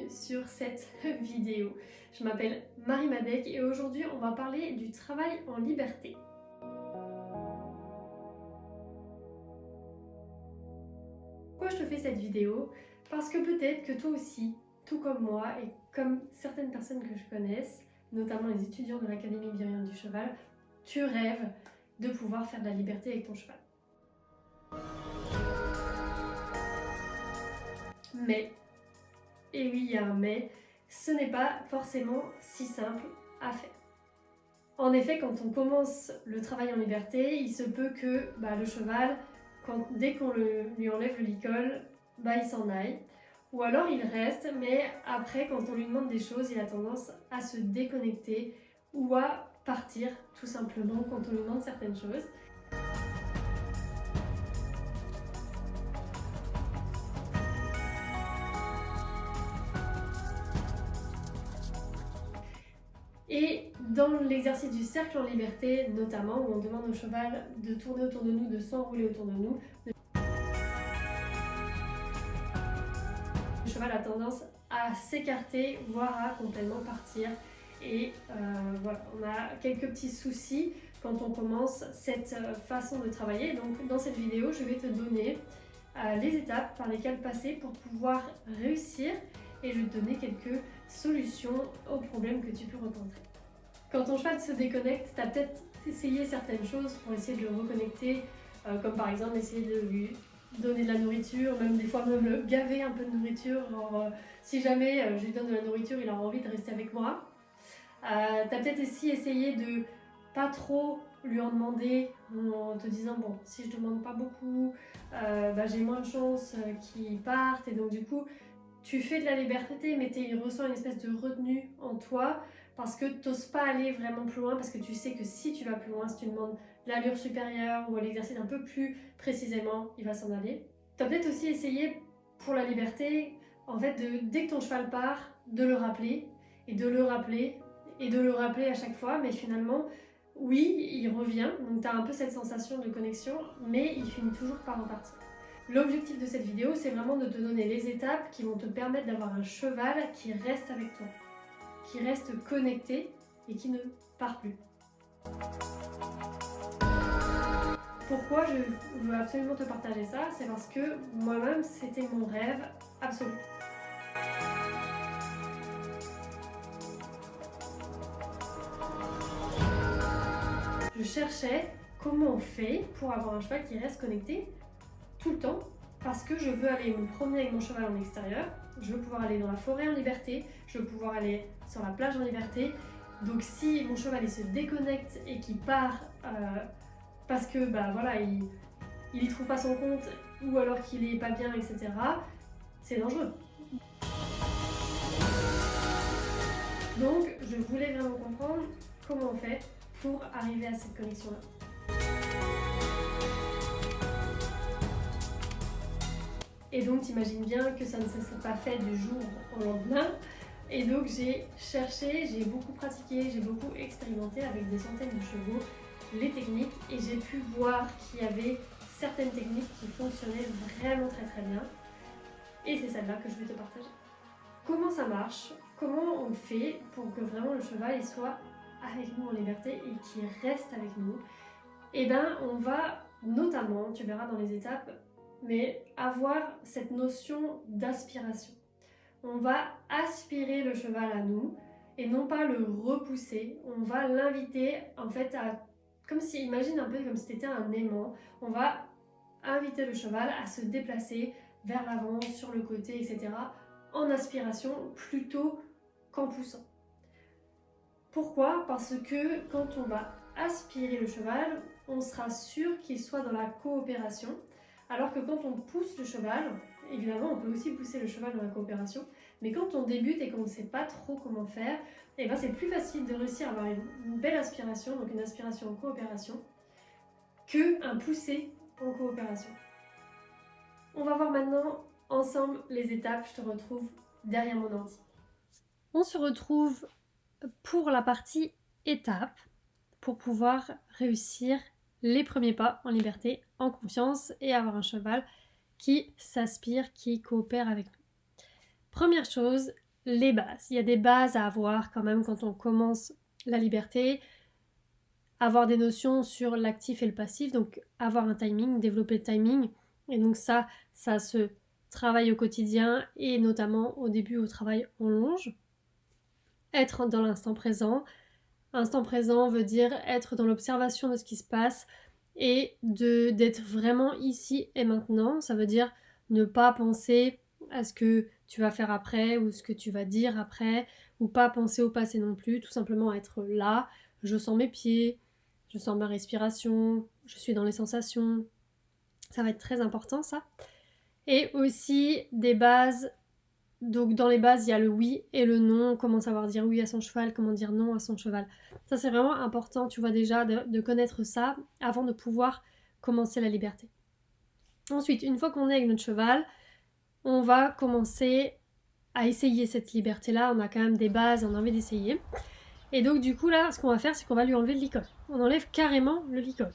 bienvenue sur cette vidéo. Je m'appelle Marie Madec et aujourd'hui on va parler du travail en liberté. Pourquoi je te fais cette vidéo? Parce que peut-être que toi aussi, tout comme moi et comme certaines personnes que je connaisse, notamment les étudiants de l'Académie Bienveillante du Cheval, tu rêves de pouvoir faire de la liberté avec ton cheval. Mais, et oui il y a un mais, ce n'est pas forcément si simple à faire. En effet, quand on commence le travail en liberté, il se peut que le cheval, dès qu'on lui enlève le licol, il s'en aille. Ou alors il reste, mais après, quand on lui demande des choses, il a tendance à se déconnecter ou à partir, tout simplement, quand on lui demande certaines choses. Et dans l'exercice du cercle en liberté, notamment, où on demande au cheval de tourner autour de nous, de s'enrouler autour de nous, le cheval a tendance à s'écarter, voire à complètement partir. Et voilà, on a quelques petits soucis quand on commence cette façon de travailler. Donc dans cette vidéo, je vais te donner les étapes par lesquelles passer pour pouvoir réussir et je vais te donner quelques solutions aux problèmes que tu peux rencontrer. Quand ton cheval se déconnecte, tu as peut-être essayé certaines choses pour essayer de le reconnecter, comme par exemple essayer de lui donner de la nourriture, même des fois même le gaver un peu de nourriture, genre si jamais je lui donne de la nourriture, il a envie de rester avec moi. T'as peut-être aussi essayé de pas trop lui en demander en te disant bon, si je demande pas beaucoup, j'ai moins de chances qu'il parte, et donc du coup tu fais de la liberté mais il ressent une espèce de retenue en toi parce que t'oses pas aller vraiment plus loin, parce que tu sais que si tu vas plus loin, si tu demandes l'allure supérieure ou l'exercice un peu plus précisément, il va s'en aller. Tu as peut-être aussi essayé pour la liberté, en fait, dès que ton cheval part, de le rappeler et de le rappeler et de le rappeler à chaque fois, mais finalement, oui, il revient, donc tu as un peu cette sensation de connexion, mais il finit toujours par repartir. L'objectif de cette vidéo, c'est vraiment de te donner les étapes qui vont te permettre d'avoir un cheval qui reste avec toi, qui reste connecté et qui ne part plus. Pourquoi je veux absolument te partager ça? C'est parce que moi-même, c'était mon rêve absolu. Je cherchais comment on fait pour avoir un cheval qui reste connecté tout le temps, parce que je veux aller me promener avec mon cheval en extérieur, je veux pouvoir aller dans la forêt en liberté, je veux pouvoir aller sur la plage en liberté. Donc si mon cheval il se déconnecte et qu'il part parce que il y trouve pas son compte, ou alors qu'il est pas bien, etc., c'est dangereux. Donc je voulais vraiment comprendre comment on fait pour arriver à cette connexion-là. Et donc t'imagines bien que ça ne s'est pas fait du jour au lendemain. Et donc j'ai cherché, j'ai beaucoup pratiqué, j'ai beaucoup expérimenté avec des centaines de chevaux les techniques, et j'ai pu voir qu'il y avait certaines techniques qui fonctionnaient vraiment très bien. Et c'est celle-là que je vais te partager. Comment ça marche? Comment on fait pour que vraiment le cheval il soit avec nous en liberté et qu'il reste avec nous? Eh bien, on va notamment, tu verras dans les étapes, mais avoir cette notion d'aspiration. On va aspirer le cheval à nous et non pas le repousser. On va l'inviter en fait à, comme si, imagine un peu comme si c'était un aimant, on va inviter le cheval à se déplacer vers l'avant, sur le côté, etc. en aspiration plutôt qu'en poussant. Pourquoi? Parce que quand on va aspirer le cheval, on sera sûr qu'il soit dans la coopération, alors que quand on pousse le cheval, évidemment on peut aussi pousser le cheval dans la coopération, mais quand on débute et qu'on ne sait pas trop comment faire, c'est plus facile de réussir à avoir une belle aspiration, donc une aspiration en coopération, qu'un poussé en coopération. On va voir maintenant ensemble les étapes, je te retrouve derrière mon ordi. On se retrouve pour la partie étapes, pour pouvoir réussir les premiers pas en liberté, en confiance, et avoir un cheval qui s'aspire, qui coopère avec nous. Première chose, les bases. Il y a des bases à avoir quand même quand on commence la liberté. Avoir des notions sur l'actif et le passif, donc avoir un timing, développer le timing. Et donc ça se travaille au quotidien et notamment au début au travail en longe. Être dans l'instant présent. Instant présent veut dire être dans l'observation de ce qui se passe et d'être vraiment ici et maintenant. Ça veut dire ne pas penser à ce que tu vas faire après ou ce que tu vas dire après, ou pas penser au passé non plus, tout simplement être là. Je sens mes pieds, je sens ma respiration, je suis dans les sensations. Ça va être très important ça. Et aussi des bases. Donc dans les bases, il y a le oui et le non, comment savoir dire oui à son cheval, comment dire non à son cheval. Ça c'est vraiment important, tu vois déjà, de connaître ça avant de pouvoir commencer la liberté. Ensuite, une fois qu'on est avec notre cheval, on va commencer à essayer cette liberté-là. On a quand même des bases, on a envie d'essayer. Et donc du coup là, ce qu'on va faire, c'est qu'on va lui enlever le licol. On enlève carrément le licol.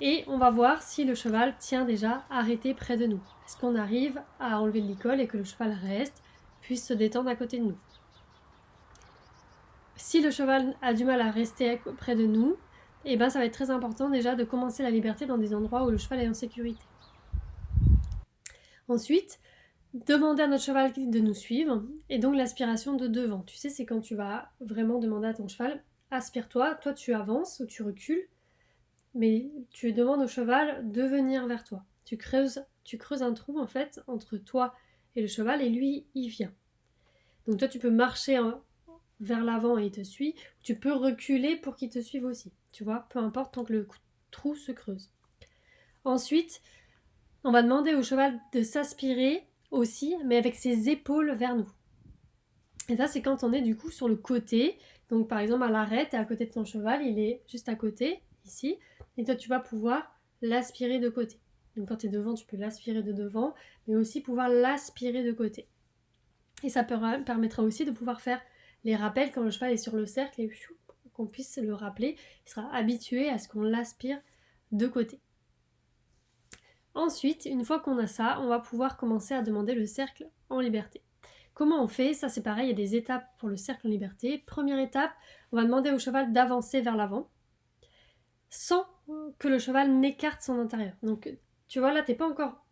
Et on va voir si le cheval tient déjà arrêté près de nous. Est-ce qu'on arrive à enlever le licol et que le cheval reste, puisse se détendre à côté de nous. Si le cheval a du mal à rester près de nous, eh ben ça va être très important déjà de commencer la liberté dans des endroits où le cheval est en sécurité. Ensuite, demander à notre cheval de nous suivre, et donc l'aspiration de devant. Tu sais, c'est quand tu vas vraiment demander à ton cheval, aspire-toi, toi tu avances ou tu recules, mais tu demandes au cheval de venir vers toi. Tu creuses un trou en fait entre toi et le cheval et lui il vient. Donc toi tu peux marcher vers l'avant et il te suit, ou tu peux reculer pour qu'il te suive aussi. Tu vois, peu importe tant que le trou se creuse. Ensuite, on va demander au cheval de s'aspirer aussi, mais avec ses épaules vers nous. Et ça c'est quand on est du coup sur le côté. Donc par exemple à l'arrêt, tu es à côté de ton cheval, il est juste à côté, ici. Et toi, tu vas pouvoir l'aspirer de côté. Donc quand tu es devant, tu peux l'aspirer de devant, mais aussi pouvoir l'aspirer de côté. Et ça permettra aussi de pouvoir faire les rappels quand le cheval est sur le cercle et qu'on puisse le rappeler. Il sera habitué à ce qu'on l'aspire de côté. Ensuite, une fois qu'on a ça, on va pouvoir commencer à demander le cercle en liberté. Comment on fait? Ça c'est pareil, il y a des étapes pour le cercle en liberté. Première étape, on va demander au cheval d'avancer vers l'avant sans que le cheval n'écarte son intérieur. Donc tu vois là, t'es pas encore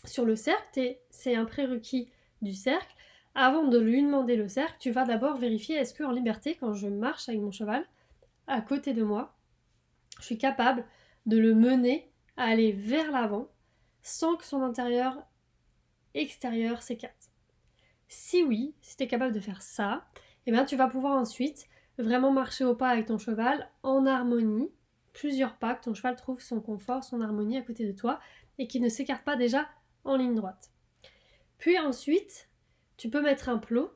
sur le cercle, c'est un prérequis du cercle. Avant de lui demander le cercle, tu vas d'abord vérifier est-ce qu'en liberté, quand je marche avec mon cheval à côté de moi, je suis capable de le mener à aller vers l'avant sans que son intérieur extérieur s'écarte. Si oui, si tu es capable de faire ça, eh bien, tu vas pouvoir ensuite vraiment marcher au pas avec ton cheval en harmonie, plusieurs pas, que ton cheval trouve son confort, son harmonie à côté de toi et qu'il ne s'écarte pas déjà en ligne droite. Puis ensuite, tu peux mettre un plot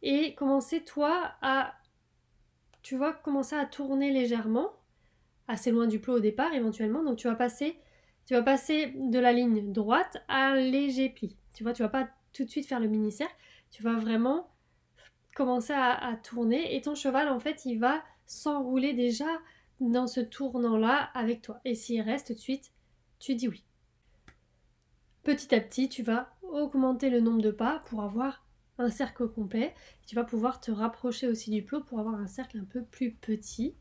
et commencer toi à, tu vois, commencer à tourner légèrement, assez loin du plot au départ éventuellement. Donc tu vas passer de la ligne droite à un léger pli. Tu vois, tu vas pas tout de suite faire le mini-cercle, tu vas vraiment commencer à tourner et ton cheval en fait il va s'enrouler déjà dans ce tournant-là avec toi. Et s'il reste tout de suite, tu dis oui. Petit à petit, tu vas augmenter le nombre de pas pour avoir un cercle complet. Tu vas pouvoir te rapprocher aussi du plot pour avoir un cercle un peu plus petit.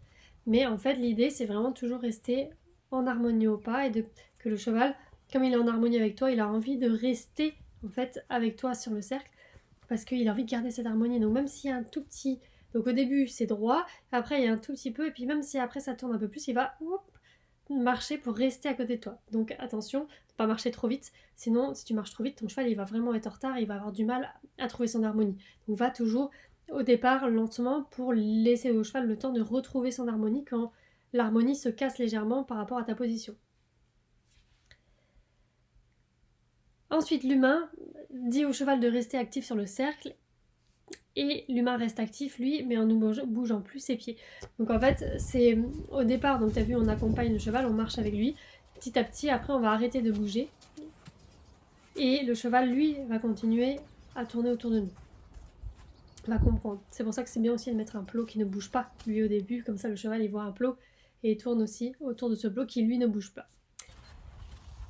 Mais en fait, l'idée, c'est vraiment toujours rester en harmonie au pas et que le cheval, comme il est en harmonie avec toi, il a envie de rester en fait avec toi sur le cercle parce qu'il a envie de garder cette harmonie. Donc même s'il y a un tout petit... Donc au début, c'est droit, après il y a un tout petit peu, et puis même si après ça tourne un peu plus, il va marcher pour rester à côté de toi. Donc attention, ne pas marcher trop vite, sinon si tu marches trop vite, ton cheval il va vraiment être en retard, il va avoir du mal à trouver son harmonie. Donc va toujours au départ lentement pour laisser au cheval le temps de retrouver son harmonie quand l'harmonie se casse légèrement par rapport à ta position. Ensuite, l'humain dit au cheval de rester actif sur le cercle et l'humain reste actif lui mais en ne bougeant plus ses pieds. Donc en fait c'est au départ, donc tu as vu on accompagne le cheval, on marche avec lui, petit à petit après on va arrêter de bouger et le cheval lui va continuer à tourner autour de nous, va comprendre. C'est pour ça que c'est bien aussi de mettre un plot qui ne bouge pas lui au début, comme ça le cheval il voit un plot et il tourne aussi autour de ce plot qui lui ne bouge pas.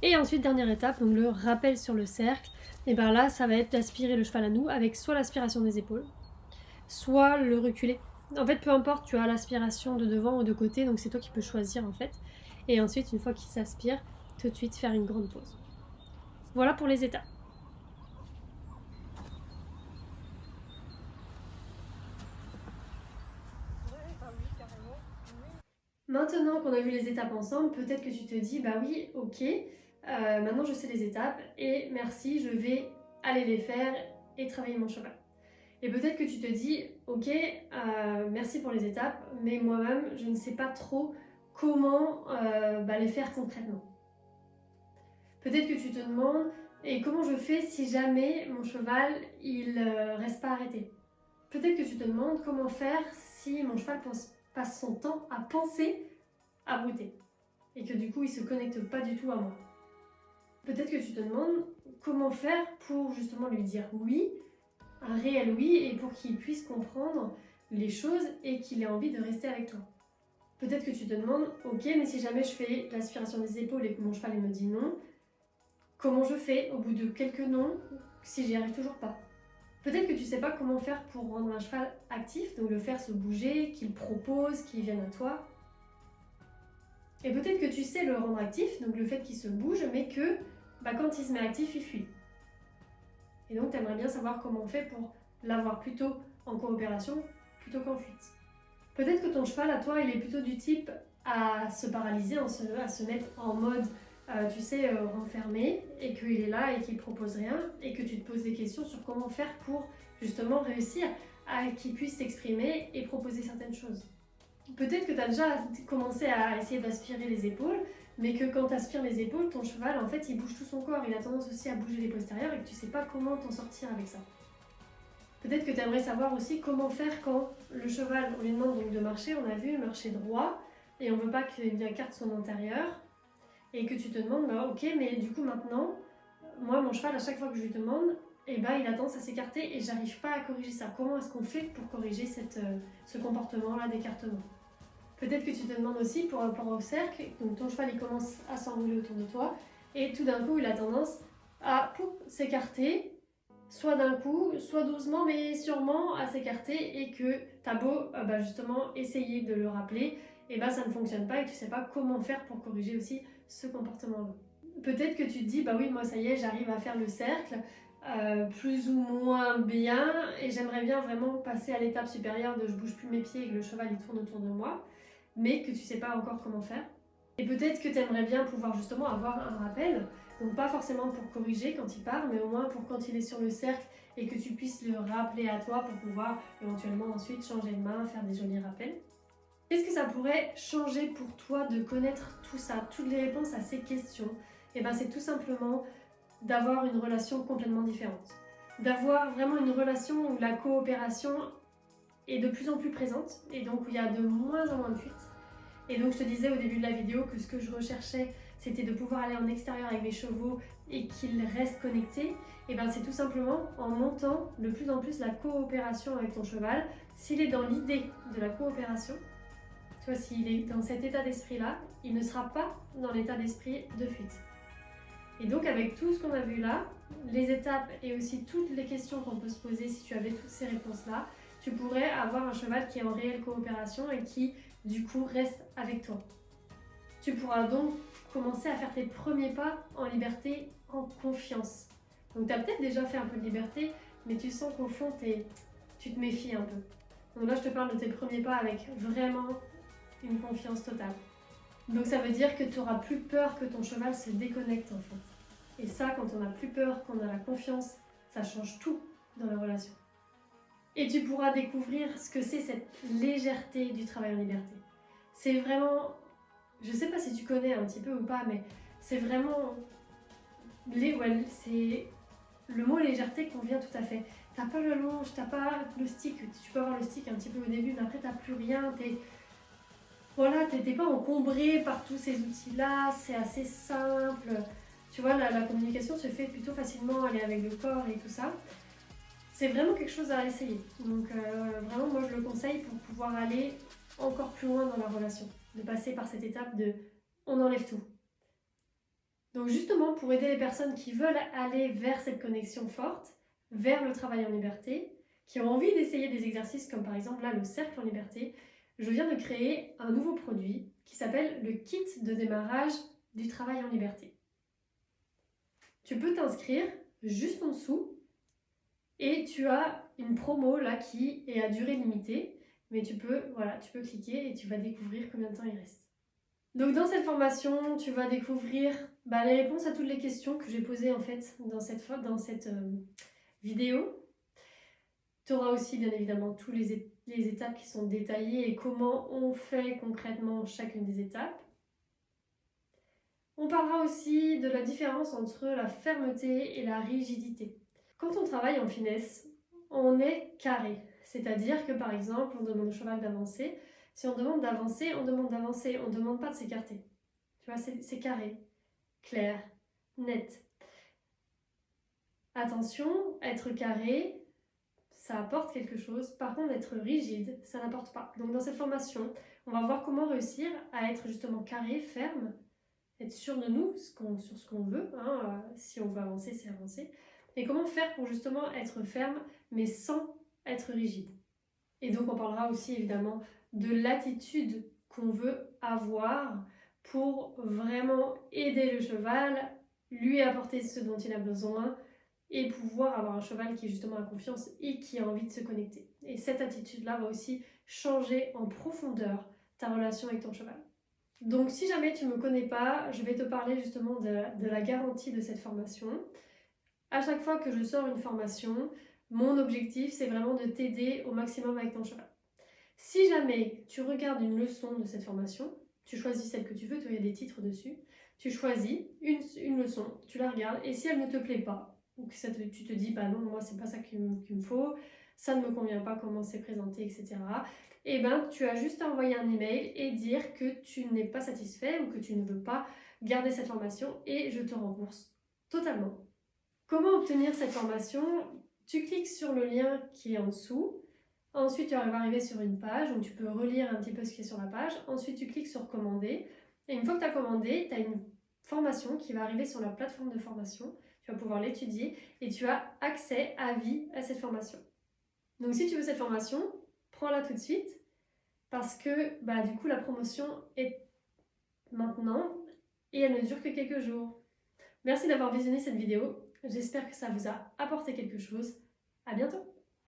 Et ensuite dernière étape, donc le rappel sur le cercle. Et bien là, ça va être d'aspirer le cheval à nous avec soit l'aspiration des épaules, soit le reculer. En fait, peu importe, tu as l'aspiration de devant ou de côté, donc c'est toi qui peux choisir en fait. Et ensuite, une fois qu'il s'aspire, tout de suite faire une grande pause. Voilà pour les étapes. Maintenant qu'on a vu les étapes ensemble, peut-être que tu te dis, bah oui, ok, maintenant je sais les étapes et merci, je vais aller les faire et travailler mon cheval. Et peut-être que tu te dis, ok, merci pour les étapes, mais moi-même, je ne sais pas trop comment les faire concrètement. Peut-être que tu te demandes, et comment je fais si jamais mon cheval, il reste pas arrêté? Peut-être que tu te demandes comment faire si mon cheval passe son temps à penser à brouter et que du coup il se connecte pas du tout à moi. Peut-être que tu te demandes comment faire pour justement lui dire oui, un réel oui, et pour qu'il puisse comprendre les choses et qu'il ait envie de rester avec toi. Peut-être que tu te demandes, ok, mais si jamais je fais l'aspiration des épaules et que mon cheval il me dit non, comment je fais au bout de quelques non si j'y arrive toujours pas? Peut-être que tu sais pas comment faire pour rendre un cheval actif, donc le faire se bouger, qu'il propose, qu'il vienne à toi. Et peut-être que tu sais le rendre actif, donc le fait qu'il se bouge, mais que quand il se met actif, il fuit. Et donc tu aimerais bien savoir comment on fait pour l'avoir plutôt en coopération plutôt qu'en fuite. Peut-être que ton cheval à toi, il est plutôt du type à se paralyser, à se mettre en mode, renfermé, et qu'il est là et qu'il propose rien, et que tu te poses des questions sur comment faire pour justement réussir à qu'il puisse s'exprimer et proposer certaines choses. Peut-être que tu as déjà commencé à essayer d'aspirer les épaules, mais que quand tu aspires les épaules, ton cheval, en fait, il bouge tout son corps. Il a tendance aussi à bouger les postérieurs et que tu sais pas comment t'en sortir avec ça. Peut-être que tu aimerais savoir aussi comment faire quand le cheval, on lui demande donc de marcher, on a vu, marcher droit, et on veut pas qu'il écarte son antérieur, et que tu te demandes, ok, mais du coup maintenant, moi, mon cheval, à chaque fois que je lui demande, il a tendance à s'écarter et j'arrive pas à corriger ça. Comment est-ce qu'on fait pour corriger ce comportement-là d'écartement? Peut-être que tu te demandes aussi par rapport au cercle, donc ton cheval il commence à s'enrouler autour de toi et tout d'un coup il a tendance à s'écarter, soit d'un coup, soit doucement mais sûrement à s'écarter et que t'as beau justement essayer de le rappeler, et ça ne fonctionne pas et tu sais pas comment faire pour corriger aussi ce comportement-là. Peut-être que tu te dis, bah oui, moi ça y est, j'arrive à faire le cercle, plus ou moins bien, et j'aimerais bien vraiment passer à l'étape supérieure de je bouge plus mes pieds et que le cheval il tourne autour de moi, mais que tu sais pas encore comment faire. Et peut-être que tu aimerais bien pouvoir justement avoir un rappel, donc pas forcément pour corriger quand il part, mais au moins pour quand il est sur le cercle et que tu puisses le rappeler à toi pour pouvoir éventuellement ensuite changer de main, faire des jolis rappels. Qu'est-ce que ça pourrait changer pour toi de connaître tout ça, toutes les réponses à ces questions? Et c'est tout simplement d'avoir une relation complètement différente. D'avoir vraiment une relation où la coopération est de plus en plus présente et donc où il y a de moins en moins de fuites. Et donc je te disais au début de la vidéo que ce que je recherchais, c'était de pouvoir aller en extérieur avec mes chevaux et qu'ils restent connectés. Et c'est tout simplement en montant de plus en plus la coopération avec ton cheval. S'il est dans l'idée de la coopération, tu vois, s'il est dans cet état d'esprit-là, il ne sera pas dans l'état d'esprit de fuite. Et donc avec tout ce qu'on a vu là, les étapes et aussi toutes les questions qu'on peut se poser si tu avais toutes ces réponses-là, tu pourrais avoir un cheval qui est en réelle coopération et qui du coup reste avec toi. Tu pourras donc commencer à faire tes premiers pas en liberté, en confiance. Donc tu as peut-être déjà fait un peu de liberté, mais tu sens qu'au fond tu te méfies un peu. Donc là je te parle de tes premiers pas avec vraiment une confiance totale. Donc ça veut dire que tu n'auras plus peur que ton cheval se déconnecte en fait. Et ça, quand on n'a plus peur, qu'on a la confiance, ça change tout dans la relation. Et tu pourras découvrir ce que c'est cette légèreté du travail en liberté. C'est vraiment, je sais pas si tu connais un petit peu ou pas, mais c'est vraiment, c'est le mot légèreté convient tout à fait. T'as pas le longe, t'as pas le stick, tu peux avoir le stick un petit peu au début, mais après t'as plus rien, t'es pas encombré par tous ces outils-là, c'est assez simple. Tu vois, la communication se fait plutôt facilement, aller avec le corps et tout ça. C'est vraiment quelque chose à essayer. Donc vraiment, moi je le conseille pour pouvoir aller encore plus loin dans la relation. De passer par cette étape de on enlève tout. Donc justement, pour aider les personnes qui veulent aller vers cette connexion forte, vers le travail en liberté, qui ont envie d'essayer des exercices comme par exemple là le cercle en liberté, je viens de créer un nouveau produit qui s'appelle le kit de démarrage du travail en liberté. Tu peux t'inscrire juste en dessous et tu as une promo là qui est à durée limitée, mais tu peux cliquer et tu vas découvrir combien de temps il reste. Donc dans cette formation, tu vas découvrir les réponses à toutes les questions que j'ai posées en fait dans cette vidéo. Tu auras aussi bien évidemment toutes les étapes qui sont détaillées et comment on fait concrètement chacune des étapes. On parlera aussi de la différence entre la fermeté et la rigidité. Quand on travaille en finesse, on est carré. C'est-à-dire que par exemple, on demande au cheval d'avancer. Si on demande d'avancer, on demande d'avancer, on ne demande pas de s'écarter. Tu vois, c'est carré, clair, net. Attention, être carré, ça apporte quelque chose. Par contre, être rigide, ça n'apporte pas. Donc dans cette formation, on va voir comment réussir à être justement carré, ferme, être sûr de nous, sur ce qu'on veut. Si on veut avancer, c'est avancer. Et comment faire pour justement être ferme, mais sans être rigide. Et donc on parlera aussi évidemment de l'attitude qu'on veut avoir pour vraiment aider le cheval, lui apporter ce dont il a besoin et pouvoir avoir un cheval qui justement a confiance et qui a envie de se connecter. Et cette attitude-là va aussi changer en profondeur ta relation avec ton cheval. Donc si jamais tu ne me connais pas, je vais te parler justement de la garantie de cette formation. À chaque fois que je sors une formation, mon objectif c'est vraiment de t'aider au maximum avec ton cheval. Si jamais tu regardes une leçon de cette formation, tu choisis celle que tu veux, il y a des titres dessus, tu choisis une leçon, tu la regardes, et si elle ne te plaît pas, ou que tu te dis, bah non, moi c'est pas ça qu'il me faut, ça ne me convient pas comment c'est présenté, etc., et ben tu as juste à envoyer un email et dire que tu n'es pas satisfait ou que tu ne veux pas garder cette formation et je te rembourse totalement. Comment obtenir cette formation? Tu cliques sur le lien qui est en dessous. Ensuite, tu vas arriver sur une page où tu peux relire un petit peu ce qui est sur la page. Ensuite, tu cliques sur commander. Et une fois que tu as commandé, tu as une formation qui va arriver sur la plateforme de formation. Tu vas pouvoir l'étudier et tu as accès à vie à cette formation. Donc, si tu veux cette formation, prends-la tout de suite parce que du coup, la promotion est maintenant et elle ne dure que quelques jours. Merci d'avoir visionné cette vidéo. J'espère que ça vous a apporté quelque chose. À bientôt!